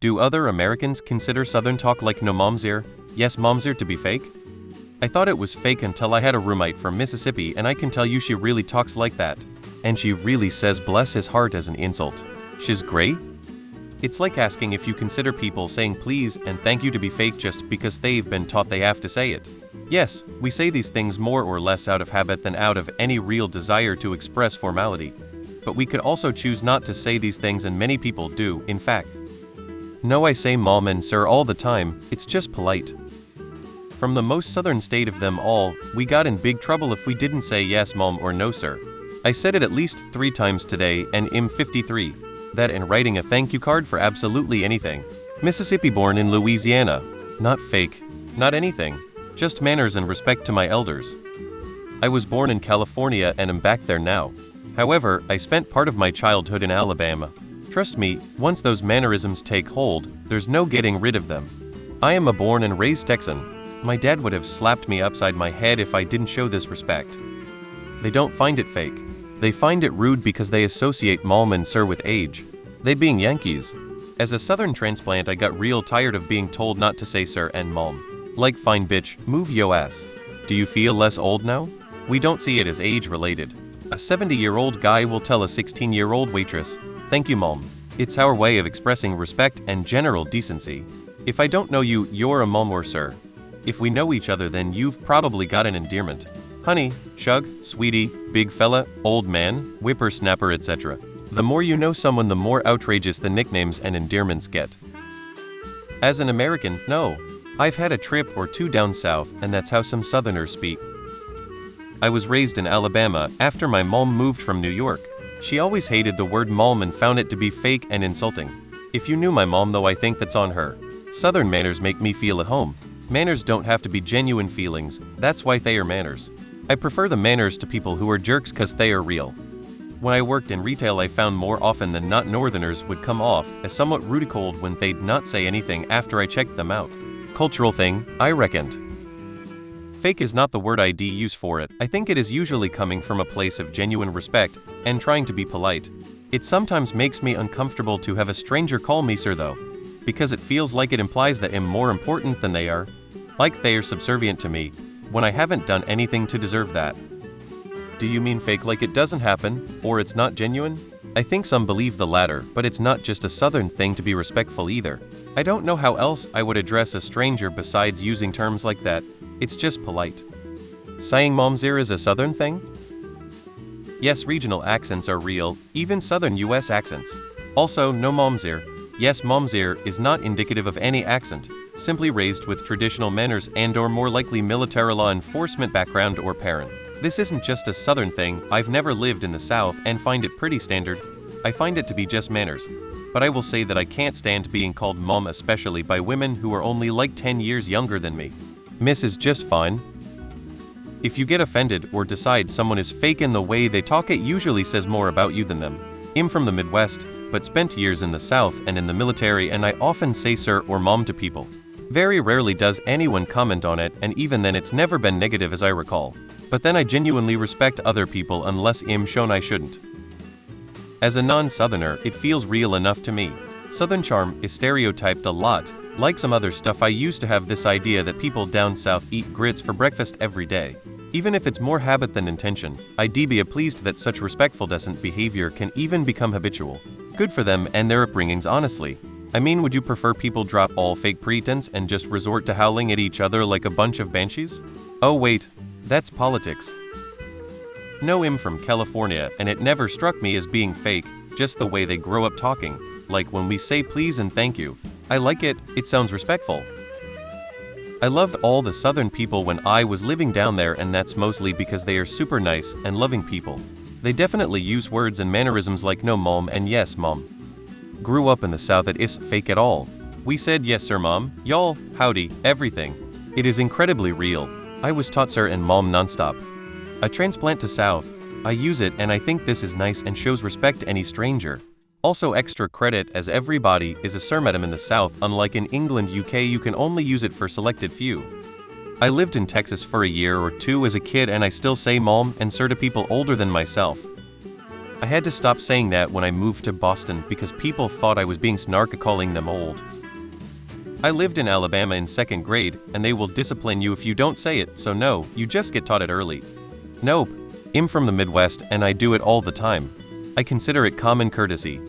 Do other Americans consider Southern talk like no momsir, yes momsir to be fake? I thought it was fake until I had a roommate from Mississippi and I can tell you she really talks like that. And she really says bless his heart as an insult. She's great? It's like asking if you consider people saying please and thank you to be fake just because they've been taught they have to say it. Yes, we say these things more or less out of habit than out of any real desire to express formality. But we could also choose not to say these things, and many people do, in fact. No, I say mom and sir all the time, it's just polite. From the most southern state of them all, we got in big trouble if we didn't say yes mom or no sir. I said it at least 3 times today and I'm 53. That and writing a thank you card for absolutely anything. Mississippi born in Louisiana. Not fake. Not anything. Just manners and respect to my elders. I was born in California and am back there now. However, I spent part of my childhood in Alabama. Trust me, once those mannerisms take hold, there's no getting rid of them. I am a born and raised Texan. My dad would have slapped me upside my head if I didn't show this respect. They don't find it fake. They find it rude because they associate mom and sir with age. They being Yankees. As a southern transplant, I got real tired of being told not to say sir and mom. Like fine bitch, move yo ass. Do you feel less old now? We don't see it as age related. A 70-year-old guy will tell a 16-year-old waitress, thank you mom. It's our way of expressing respect and general decency. If I don't know you, you're a mom or sir. If we know each other, then you've probably got an endearment. Honey, chug, sweetie, big fella, old man, whippersnapper, etc. The more you know someone, the more outrageous the nicknames and endearments get. As an American, no. I've had a trip or 2 down south, and that's how some Southerners speak. I was raised in Alabama after my mom moved from New York. She always hated the word mom and found it to be fake and insulting. If you knew my mom though, I think that's on her. Southern manners make me feel at home. Manners don't have to be genuine feelings, that's why they are manners. I prefer the manners to people who are jerks cause they are real. When I worked in retail, I found more often than not Northerners would come off as somewhat rude-cold when they'd not say anything after I checked them out. Cultural thing, I reckoned. Fake is not the word I'd use for it. I think it is usually coming from a place of genuine respect and trying to be polite. It sometimes makes me uncomfortable to have a stranger call me sir though, because it feels like it implies that I'm more important than they are. Like they are subservient to me, when I haven't done anything to deserve that. Do you mean fake like it doesn't happen, or it's not genuine? I think some believe the latter, but it's not just a southern thing to be respectful either. I don't know how else I would address a stranger besides using terms like that. It's just polite. Saying momsir is a southern thing? Yes, regional accents are real, even southern US accents. Also, no momsir. Yes, momsir is not indicative of any accent, simply raised with traditional manners and or more likely military law enforcement background or parent. This isn't just a southern thing. I've never lived in the South and find it pretty standard. I find it to be just manners. But I will say that I can't stand being called mom, especially by women who are only like 10 years younger than me. Miss is just fine. If you get offended or decide someone is fake in the way they talk, it usually says more about you than them. I'm from the Midwest, but spent years in the South and in the military, and I often say sir or mom to people. Very rarely does anyone comment on it, and even then it's never been negative as I recall. But then I genuinely respect other people unless I'm shown I shouldn't. As a non-Southerner, it feels real enough to me. Southern charm is stereotyped a lot. Like some other stuff, I used to have this idea that people down south eat grits for breakfast every day. Even if it's more habit than intention, I'd be pleased that such respectful decent behavior can even become habitual. Good for them and their upbringings, honestly. I mean, would you prefer people drop all fake pretense and just resort to howling at each other like a bunch of banshees? Oh wait, that's politics. No, I'm from California, and it never struck me as being fake, just the way they grow up talking. Like when we say please and thank you. I like it, it sounds respectful. I loved all the southern people when I was living down there, and that's mostly because they are super nice and loving people. They definitely use words and mannerisms like no mom and yes mom. Grew up in the South, it isn't fake at all. We said yes sir mom, y'all, howdy, everything. It is incredibly real. I was taught sir and mom nonstop. A transplant to South, I use it and I think this is nice and shows respect to any stranger. Also extra credit as everybody is a sir madam in the South, unlike in England UK you can only use it for selected few. I lived in Texas for a year or two as a kid and I still say mom and sir to people older than myself. I had to stop saying that when I moved to Boston because people thought I was being snarky calling them old. I lived in Alabama in 2nd grade, and they will discipline you if you don't say it, so no, you just get taught it early. Nope. I'm from the Midwest and I do it all the time. I consider it common courtesy.